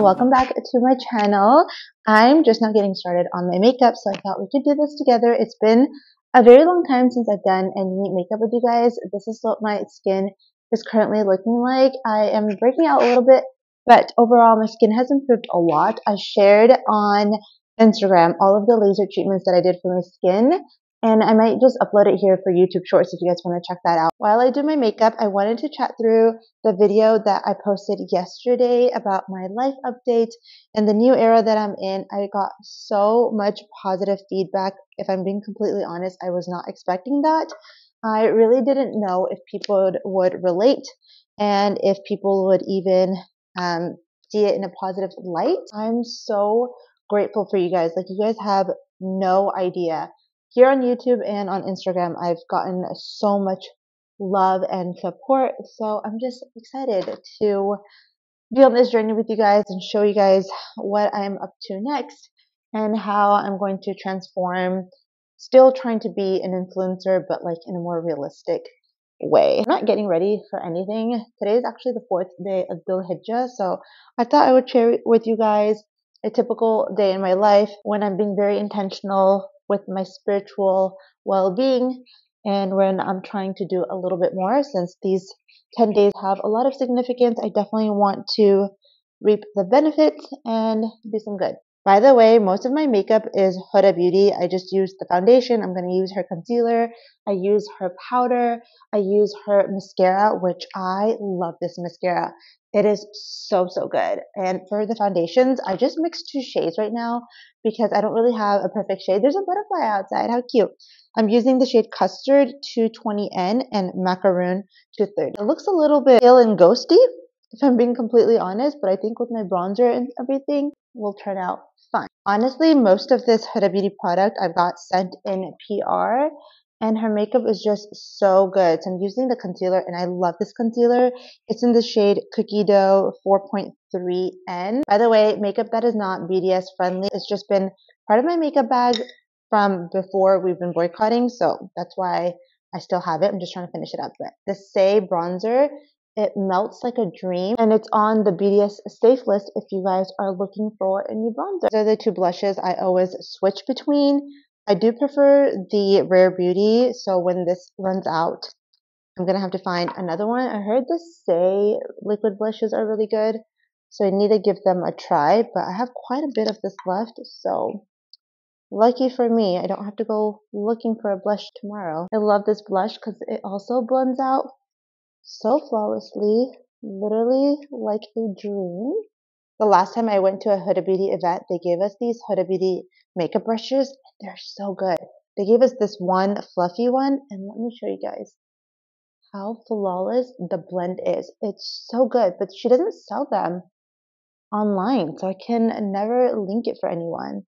welcome back to my channel. I'm just now getting started on my makeup, so I thought we could do this together. It's been a very long time since I've done any makeup with you guys. This is what my skin is currently looking like. I am breaking out a little bit, but overall my skin has improved a lot. I shared on Instagram all of the laser treatments that I did for my skin, and I might just upload it here for YouTube Shorts if you guys want to check that out. While I do my makeup, I wanted to chat through the video that I posted yesterday about my life update and the new era that I'm in. I got so much positive feedback. If I'm being completely honest, I was not expecting that. I really didn't know if people would relate and if people would even see it in a positive light. I'm so grateful for you guys. Like, you guys have no idea. Here on YouTube and on Instagram, I've gotten so much love and support. So I'm just excited to be on this journey with you guys and show you guys what I'm up to next and how I'm going to transform, still trying to be an influencer, but like in a more realistic way. I'm not getting ready for anything. Today is actually the 4th day of dhul hijjah, so I thought I would share with you guys a typical day in my life when I'm being very intentional with my spiritual well-being, and when I'm trying to do a little bit more. Since these 10 days have a lot of significance, I definitely want to reap the benefits and do some good. By the way, most of my makeup is Huda Beauty. I just use the foundation. I'm going to use her concealer. I use her powder. I use her mascara, which I love this mascara. It is so good. And for the foundations, I just mixed 2 shades right now because I don't really have a perfect shade. There's a butterfly outside. How cute. I'm using the shade Custard 220N and Macaroon 230. It looks a little bit pale and ghosty, if I'm being completely honest, but I think with my bronzer and everything, will turn out fine. Honestly, most of this Huda Beauty product I've got sent in PR, and her makeup is just so good. So I'm using the concealer, and I love this concealer. It's in the shade Cookie Dough 4.3N. By the way, makeup that is not BDS friendly. It's just been part of my makeup bag from before we've been boycotting, so that's why I still have it. I'm just trying to finish it up. But the Say bronzer, it melts like a dream, and it's on the BDS safe list if you guys are looking for a new bronzer. These are the 2 blushes I always switch between. I do prefer the Rare Beauty, so when this runs out, I'm gonna have to find another one. I heard the Say liquid blushes are really good, so I need to give them a try, but I have quite a bit of this left, so lucky for me, I don't have to go looking for a blush tomorrow. I love this blush because it also blends out so flawlessly, literally like a dream. The last time I went to a Huda Beauty event, they gave us these Huda Beauty makeup brushes. They're so good. They gave us this one fluffy one, and let me show you guys how flawless the blend is. It's so good, but she doesn't sell them online, so I can never link it for anyone.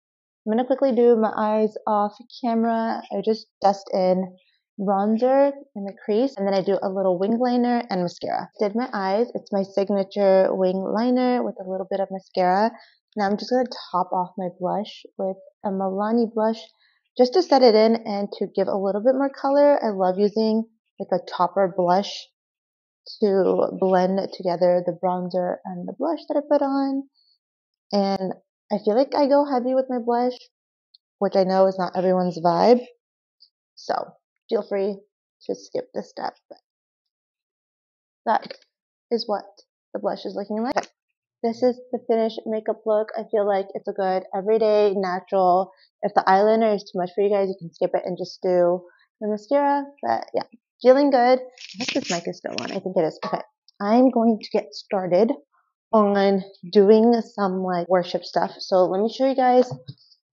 I'm going to quickly do my eyes off camera. I just dust in bronzer in the crease, and then I do a little wing liner and mascara. Did my eyes. It's my signature wing liner with a little bit of mascara. Now I'm just going to top off my blush with a Milani blush just to set it in and to give a little bit more color. I love using like a topper blush to blend together the bronzer and the blush that I put on. And I feel like I go heavy with my blush, which I know is not everyone's vibe. So feel free to skip this step. But that is what the blush is looking like. This is the finished makeup look. I feel like it's a good everyday natural. If the eyeliner is too much for you guys, you can skip it and just do the mascara. But yeah, feeling good. I hope this mic is still on. I think it is. Okay, I'm going to get started on doing some like worship stuff. So let me show you guys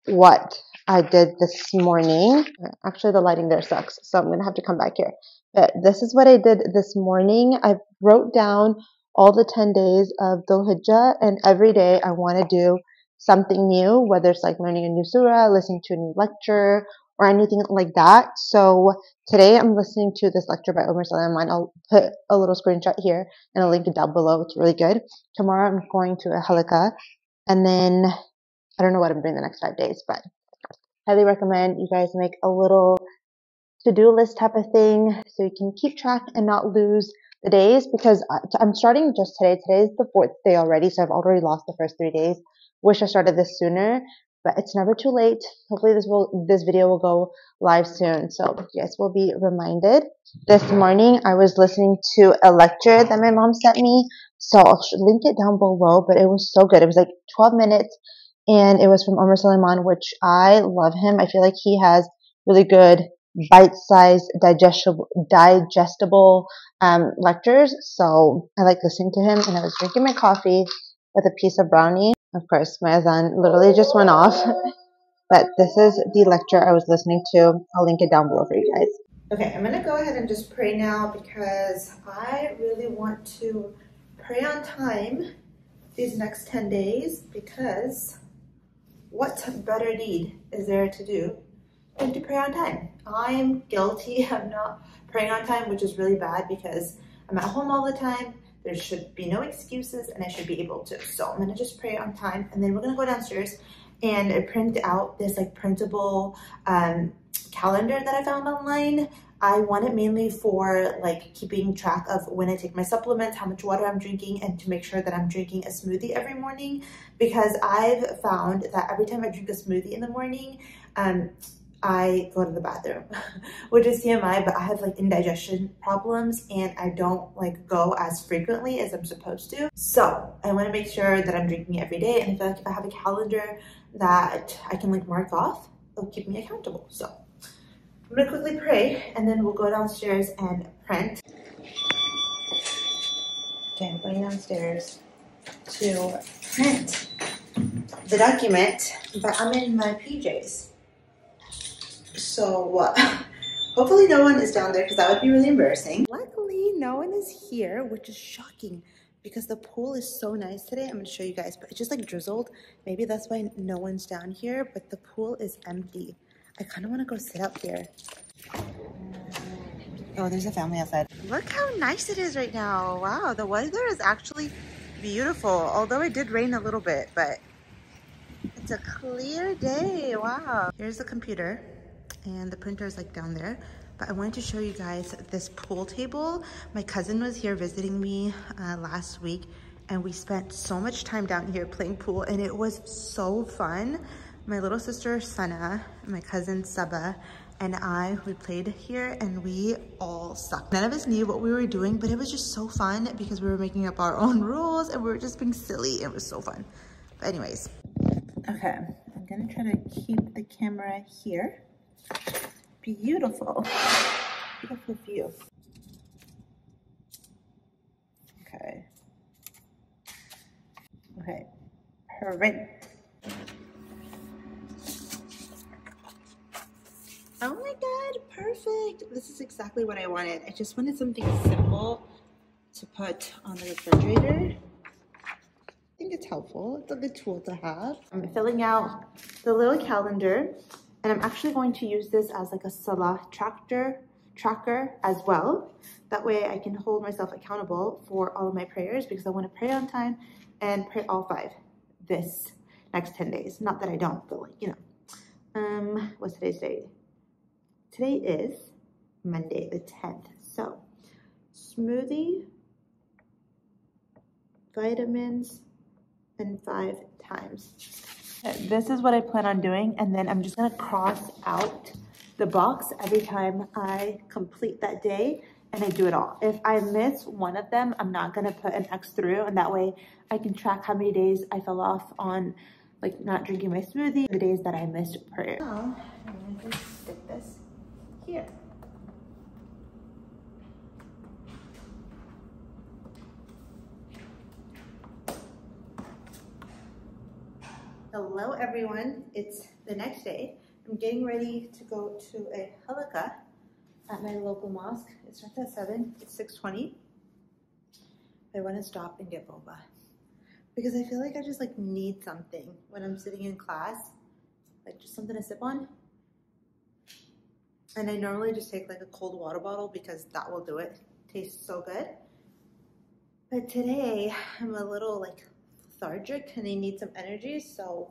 what I did this morning. Actually, the lighting there sucks, so I'm gonna have to come back here. But this is what I did this morning. I wrote down all the 10 days of dhul hijjah, and every day I want to do something new, whether it's like learning a new surah, listening to a new lecture, or anything like that. So today I'm listening to this lecture by Omar Salaman. I'll put a little screenshot here and I'll link it down below. It's really good. Tomorrow I'm going to a halaqas, and then I don't know what I'm doing the next 5 days, but highly recommend you guys make a little to-do list type of thing so you can keep track and not lose the days, because I'm starting just today. Today's the 4th day already, so I've already lost the first 3 days. Wish I started this sooner, but it's never too late. Hopefully this video will go live soon, so you guys will be reminded. This morning I was listening to a lecture that my mom sent me, so I'll link it down below, but it was so good. It was like 12 minutes, and it was from Omar Suleiman, which I love him. I feel like he has really good bite-sized digestible lectures, so I like listening to him. And I was drinking my coffee with a piece of brownie. Of course, my azan literally just went off, but this is the lecture I was listening to. I'll link it down below for you guys. Okay, I'm gonna go ahead and just pray now, because I really want to pray on time these next 10 days, because what better deed is there to do than to pray on time? I'm guilty of not praying on time, which is really bad because I'm at home all the time. There should be no excuses, and I should be able to. So I'm gonna just pray on time, and then we're gonna go downstairs and print out this like printable calendar that I found online. I want it mainly for like keeping track of when I take my supplements, how much water I'm drinking, and to make sure that I'm drinking a smoothie every morning, because I've found that every time I drink a smoothie in the morning, I go to the bathroom, which is TMI, but I have like indigestion problems and I don't like go as frequently as I'm supposed to. So I want to make sure that I'm drinking every day, and I feel like if I have a calendar that I can like mark off, it'll keep me accountable. So I'm gonna quickly pray, and then we'll go downstairs and print. Okay, I'm going downstairs to print the document, but I'm in my PJs. So hopefully no one is down there, because that would be really embarrassing. Luckily, no one is here, which is shocking because the pool is so nice today. I'm gonna show you guys, but it just like drizzled. Maybe that's why no one's down here, but the pool is empty. I kind of want to go sit up here. Oh, there's a family outside. Look how nice it is right now. Wow, the weather is actually beautiful. Although it did rain a little bit, but it's a clear day. Wow. Here's the computer, and the printer is like down there. But I wanted to show you guys this pool table. My cousin was here visiting me last week, and we spent so much time down here playing pool, and it was so fun. My little sister Sana, my cousin Saba, and we played here, and we all sucked. None of us knew what we were doing, but it was just so fun because we were making up our own rules and we were just being silly. It was so fun. But anyways, okay, I'm gonna try to keep the camera here. Beautiful, beautiful view. Okay, okay, print. Oh my God, perfect. This is exactly what I wanted. I just wanted something simple to put on the refrigerator. I think it's helpful. It's a good tool to have. I'm filling out the little calendar, and I'm actually going to use this as like a salah tracker as well. That way I can hold myself accountable for all of my prayers, because I want to pray on time and pray all 5 this next 10 days. Not that I don't, but like, you know. What's today's date? Today is Monday the 10th. So smoothie, vitamins, and 5 times. This is what I plan on doing, and then I'm just gonna cross out the box every time I complete that day, and I do it all. If I miss one of them, I'm not gonna put an X through, and that way I can track how many days I fell off on like not drinking my smoothie, the days that I missed prayer. Now I'm gonna just stick this here. Hello everyone, it's the next day. I'm getting ready to go to a halaqah at my local mosque. It starts at 7, it's 6:20. I want to stop and get boba, because I feel like I just like need something when I'm sitting in class, like just something to sip on. And I normally just take like a cold water bottle because that will do it. Tastes so good. But today I'm a little like lethargic and I need some energy, so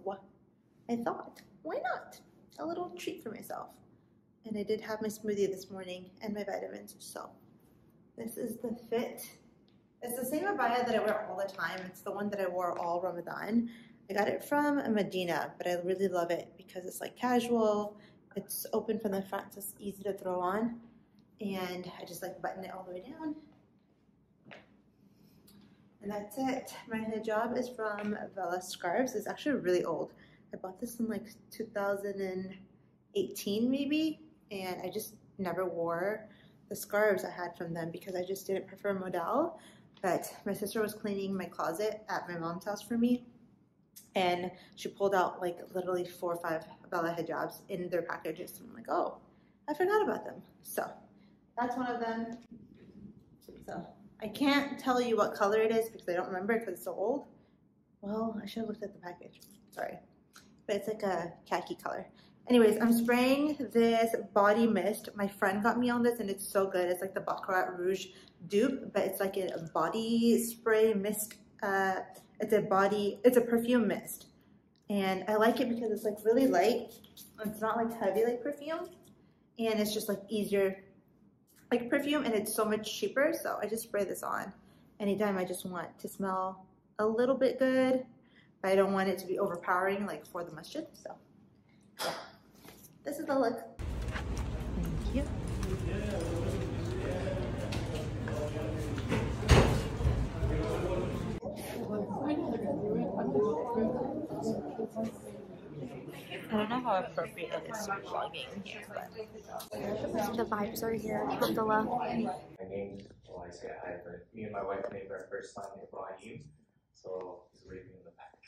I thought, why not? A little treat for myself. And I did have my smoothie this morning and my vitamins, so This is the fit. It's the same abaya that I wear all the time. It's the one that I wore all Ramadan. I got it from Medina, but I really love it because it's like casual. It's open from the front, so it's easy to throw on. And I just like button it all the way down. And that's it. My hijab is from Vela Scarves. It's actually really old. I bought this in like 2018 maybe, and I just never wore the scarves I had from them because I just didn't prefer modal. But my sister was cleaning my closet at my mom's house for me, and she pulled out like literally 4 or 5 Vela hijabs in their packages. And I'm like, oh, I forgot about them. So that's one of them. So I can't tell you what color it is because I don't remember because it's so old. Well, I should have looked at the package. Sorry. But it's like a khaki color. Anyways, I'm spraying this body mist. My friend got me on this and it's so good. It's like the Baccarat Rouge dupe, but it's like a body spray mist. It's a perfume mist. And I like it because it's like really light. It's not like heavy like perfume. And it's just like easier like perfume, and it's so much cheaper. So I just spray this on anytime I just want to smell a little bit good, but I don't want it to be overpowering like for the masjid. So yeah, this is the look. Thank you. I don't know how appropriate it is to be vlogging here, but the vibes are here. Alhamdulillah. My name, well, I say hi, but me and my wife named our first son Ibrahim, so he's waving in the back.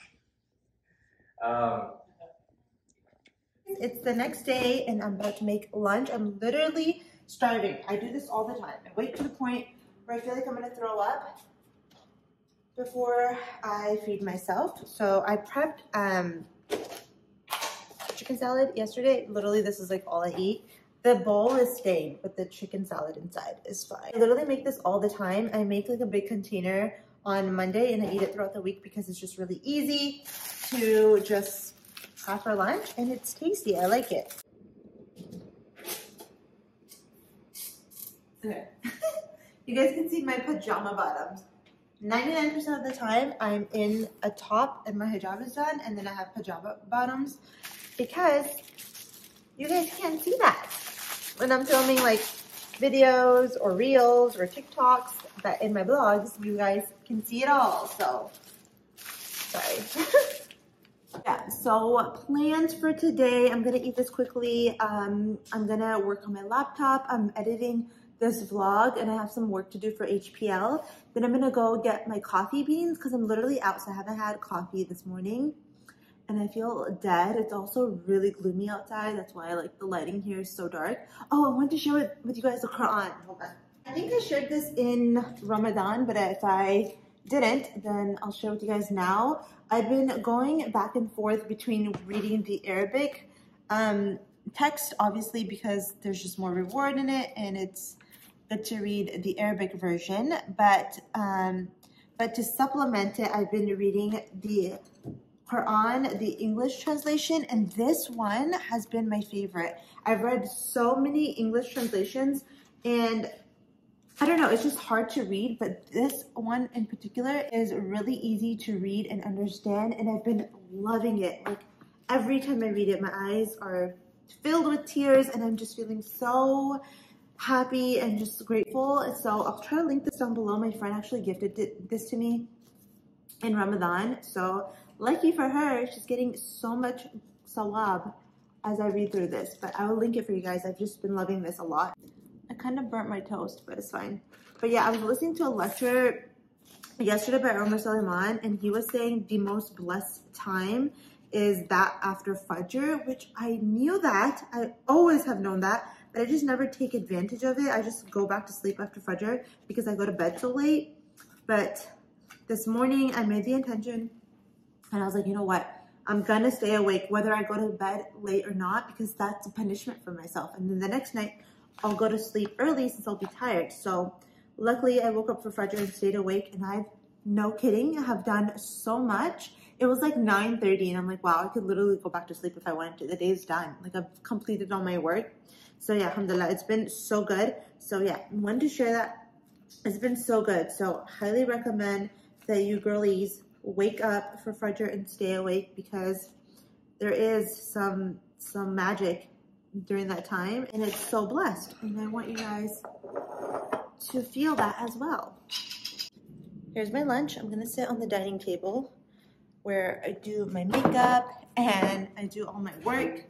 It's the next day and I'm about to make lunch. I'm literally starving. I do this all the time. I wait to the point where I feel like I'm gonna throw up before I feed myself. So I prepped chicken salad yesterday. Literally, this is like all I eat. The bowl is stained, but the chicken salad inside is fine. I literally make this all the time. I make like a big container on Monday and I eat it throughout the week because it's just really easy to just have for lunch and it's tasty. I like it. Okay. You guys can see my pajama bottoms. 99% of the time I'm in a top and my hijab is done, and then I have pajama bottoms because you guys can't see that when I'm filming like videos or reels or TikToks, but in my vlogs you guys can see it all. So sorry. Yeah, so plans for today, I'm gonna eat this quickly. I'm gonna work on my laptop. I'm editing this vlog and I have some work to do for HPL. Then I'm gonna go get my coffee beans because I'm literally out, so I haven't had coffee this morning and I feel dead. It's also really gloomy outside. That's why like the lighting here is so dark. Oh, I want to share with you guys the Quran. Hold on. I think I shared this in Ramadan, but if I didn't, then I'll share with you guys now. I've been going back and forth between reading the Arabic text, obviously because there's just more reward in it and it's good to read the Arabic version, but to supplement it, I've been reading the Quran, the English translation, and this one has been my favorite. I've read so many English translations and I don't know, it's just hard to read, but this one in particular is really easy to read and understand, and I've been loving it. Like every time I read it, my eyes are filled with tears and I'm just feeling so happy and just grateful. So I'll try to link this down below. My friend actually gifted this to me in Ramadan, so lucky for her, she's getting so much sawab as I read through this, but I will link it for you guys. I've just been loving this a lot. I kind of burnt my toast, but it's fine. But yeah, I was listening to a lecture yesterday by Omar Suleiman, and he was saying the most blessed time is that after Fajr, which I knew that. I always have known that, but I just never take advantage of it. I just go back to sleep after Fajr because I go to bed so late. But this morning, I made the intention, and I was like, you know what? I'm gonna stay awake whether I go to bed late or not because that's a punishment for myself. And then the next night, I'll go to sleep early since I'll be tired. So luckily I woke up for Fajr and stayed awake, and I've, no kidding, have done so much. It was like 9:30 and I'm like, wow, I could literally go back to sleep if I wanted to. The day's done. Like I've completed all my work. So yeah, alhamdulillah, it's been so good. So yeah, I wanted to share that It's been so good. So highly recommend that you girlies wake up for Fudger and stay awake, because there is some magic during that time, and it's so blessed. And I want you guys to feel that as well. Here's my lunch. I'm gonna sit on the dining table where I do my makeup and I do all my work.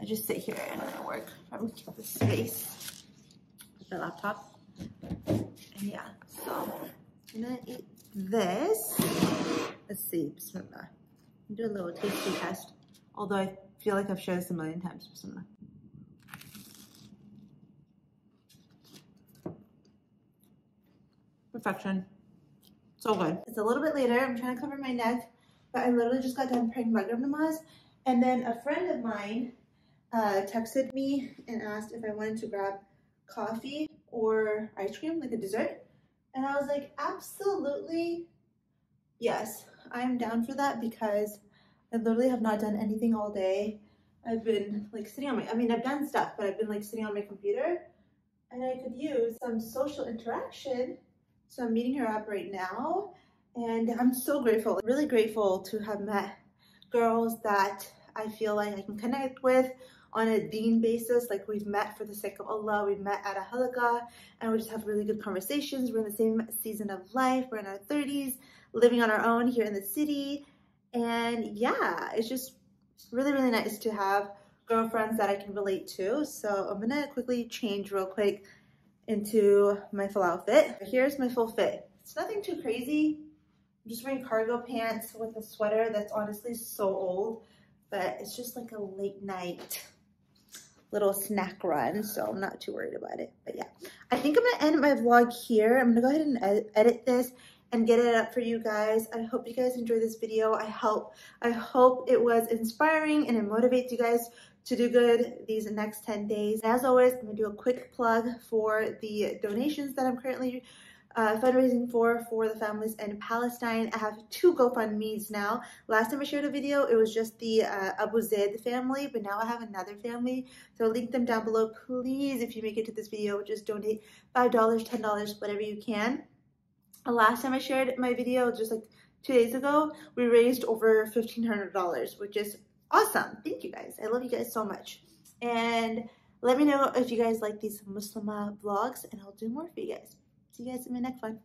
I just sit here and I work from the space with my laptop. And yeah, so I'm gonna eat this. Let's see, bismillah. Do a little tasty test, although I feel like I've shared this a million times. Bismillah. Perfection. So good. It's a little bit later. I'm trying to cover my neck, but I literally just got done praying Maghrib namaz, and then a friend of mine texted me and asked if I wanted to grab coffee or ice cream, like a dessert. And I was like, absolutely yes, I'm down for that, because I literally have not done anything all day. I've been like sitting on I've done stuff, but I've been like sitting on my computer, and I could use some social interaction. So I'm meeting her up right now, and I'm so grateful, really grateful to have met girls that I feel like I can connect with on a deen basis. Like, we've met for the sake of Allah, we've met at a halaqah, and we just have really good conversations. We're in the same season of life, we're in our 30s, living on our own here in the city, and yeah, it's just really, really nice to have girlfriends that I can relate to. So I'm gonna quickly change real quick into my full outfit. Here's my full fit. It's nothing too crazy. I'm just wearing cargo pants with a sweater that's honestly so old, but it's just like a late night little snack run, so I'm not too worried about it. But yeah, I think I'm gonna end my vlog here. I'm gonna go ahead and edit this and get it up for you guys. I hope you guys enjoyed this video. I hope it was inspiring and it motivates you guys to do good these next 10 days. As always, I'm gonna do a quick plug for the donations that I'm currently fundraising for the families in Palestine. I have 2 GoFundMes now. Last time I shared a video, it was just the Abu Zaid family, but now I have another family. So I'll link them down below. Please, if you make it to this video, just donate $5, $10, whatever you can. Last time I shared my video, just like 2 days ago, we raised over $1,500, which is awesome. Thank you guys. I love you guys so much. And let me know if you guys like these Muslimah vlogs, and I'll do more for you guys. See you guys in my next one.